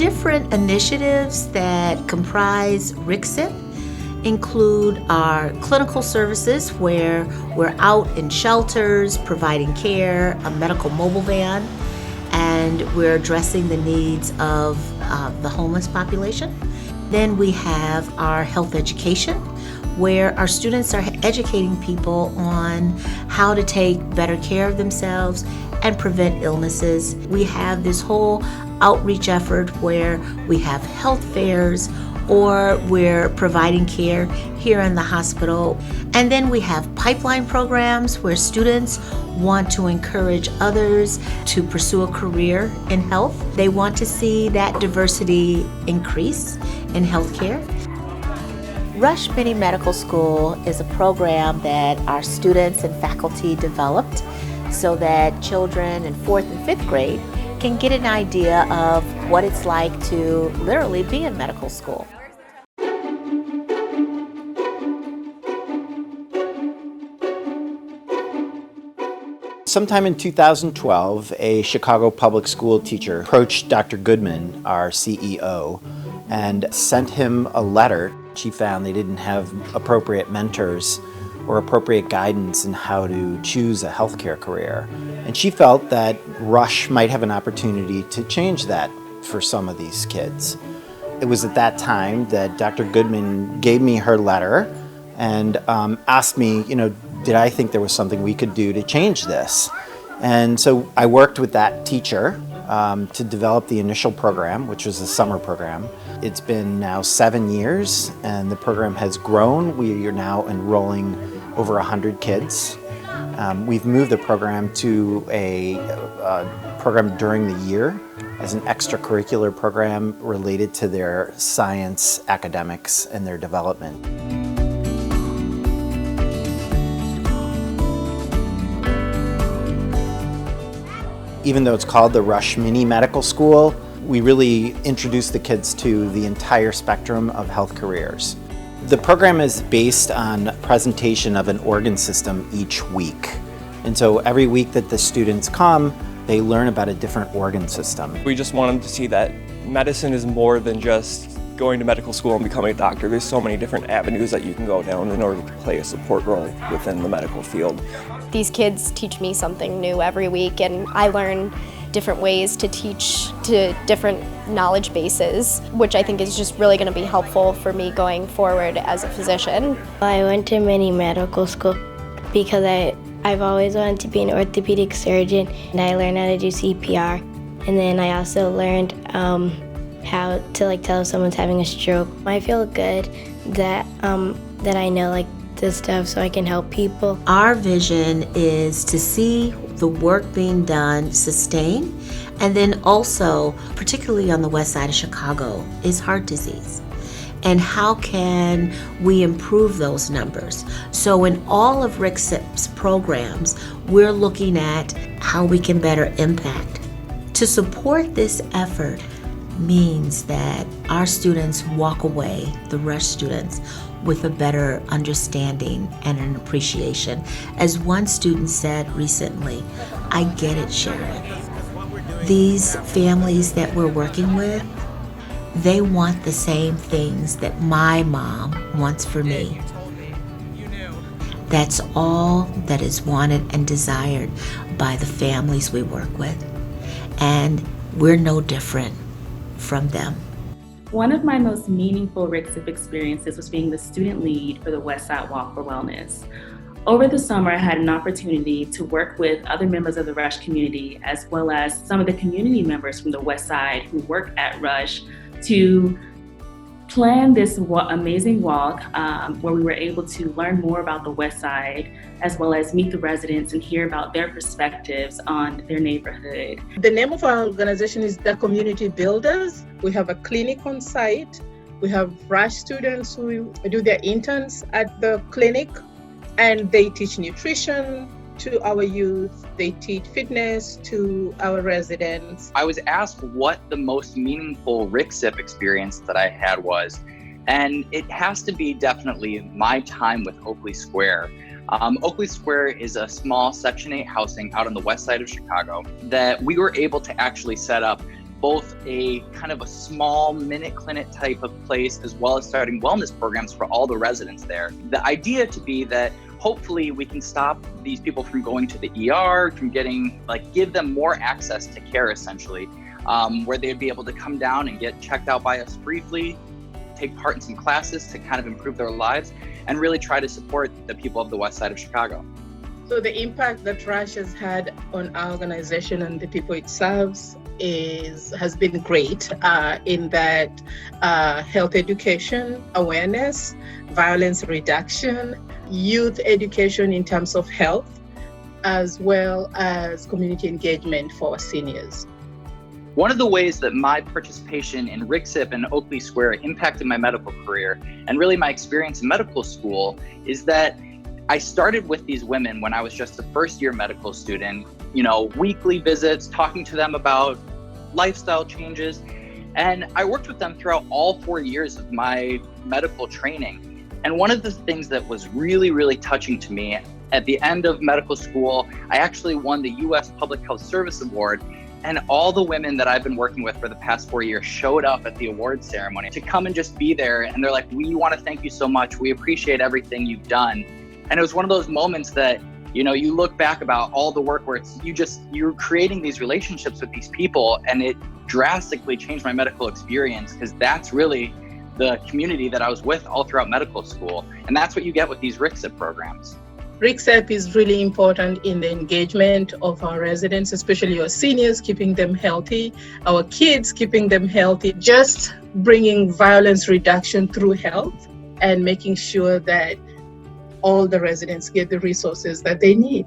different initiatives that comprise RICSIP include our clinical services, where we're out in shelters providing care, a medical mobile van, and we're addressing the needs of the homeless population. Then we have our health education, where our students are educating people on how to take better care of themselves and prevent illnesses. We have this whole outreach effort where we have health fairs, or we're providing care here in the hospital. And then we have pipeline programs where students want to encourage others to pursue a career in health. They want to see that diversity increase in healthcare. Rush Mini Medical School is a program that our students and faculty developed so that children in 4th and 5th grade can get an idea of what it's like to literally be in medical school. Sometime in 2012, a Chicago public school teacher approached Dr. Goodman, our CEO, and sent him a letter. She found they didn't have appropriate mentors or appropriate guidance in how to choose a healthcare career. And she felt that Rush might have an opportunity to change that for some of these kids. It was at that time that Dr. Goodman gave me her letter and asked me, did I think there was something we could do to change this? And so I worked with that teacher to develop the initial program, which was a summer program. It's been now 7 years, and the program has grown. We are now enrolling over 100 kids. We've moved the program to a program during the year as an extracurricular program related to their science, academics, and their development. Even though it's called the Rush Mini Medical School, we really introduce the kids to the entire spectrum of health careers. The program is based on presentation of an organ system each week. And so every week that the students come, they learn about a different organ system. We just want them to see that medicine is more than just going to medical school and becoming a doctor. There's so many different avenues that you can go down in order to play a support role within the medical field. These kids teach me something new every week, and I learn different ways to teach to different knowledge bases, which I think is just really going to be helpful for me going forward as a physician. I went to mini medical school because I've always wanted to be an orthopedic surgeon, and I learned how to do CPR. And then I also learned how to tell if someone's having a stroke. I feel good that I know this stuff so I can help people. Our vision is to see the work being done sustain, and then also, particularly on the west side of Chicago, is heart disease. And how can we improve those numbers? So in all of RICSIP's programs, we're looking at how we can better impact. To support this effort means that our students walk away, the Rush students, with a better understanding and an appreciation. As one student said recently, I get it, Sharon. These families that we're working with, they want the same things that my mom wants for me. That's all that is wanted and desired by the families we work with. And we're no different from them. One of my most meaningful RICSIP experiences was being the student lead for the West Side Walk for Wellness. Over the summer, I had an opportunity to work with other members of the Rush community, as well as some of the community members from the West Side who work at Rush, to plan this amazing walk where we were able to learn more about the West Side, as well as meet the residents and hear about their perspectives on their neighborhood. The name of our organization is the Community Builders. We have a clinic on site. We have Rush students who do their interns at the clinic, and they teach nutrition to our youth. They teach fitness to our residents. I was asked what the most meaningful RICSIP experience that I had was, and it has to be definitely my time with Oakley Square. Oakley Square is a small Section 8 housing out on the west side of Chicago that we were able to actually set up both a kind of a small minute clinic type of place, as well as starting wellness programs for all the residents there. The idea to be that hopefully we can stop these people from going to the ER, from getting, give them more access to care essentially, where they'd be able to come down and get checked out by us briefly, take part in some classes to kind of improve their lives, and really try to support the people of the west side of Chicago. So the impact that RASH has had on our organization and the people it serves has been great in that health education, awareness, violence reduction, youth education in terms of health, as well as community engagement for our seniors. One of the ways that my participation in RCSIP and Oakley Square impacted my medical career and really my experience in medical school is that I started with these women when I was just a first-year medical student, weekly visits, talking to them about lifestyle changes. And I worked with them throughout all 4 years of my medical training. And one of the things that was really, really touching to me, at the end of medical school, I actually won the U.S. Public Health Service Award. And all the women that I've been working with for the past 4 years showed up at the awards ceremony to come and just be there. And they're like, we want to thank you so much. We appreciate everything you've done. And it was one of those moments that, you look back about all the work where you're creating these relationships with these people, and it drastically changed my medical experience, because that's really the community that I was with all throughout medical school. And that's what you get with these RCSIP programs. RCSIP is really important in the engagement of our residents, especially our seniors, keeping them healthy, our kids, keeping them healthy, just bringing violence reduction through health and making sure that all the residents get the resources that they need.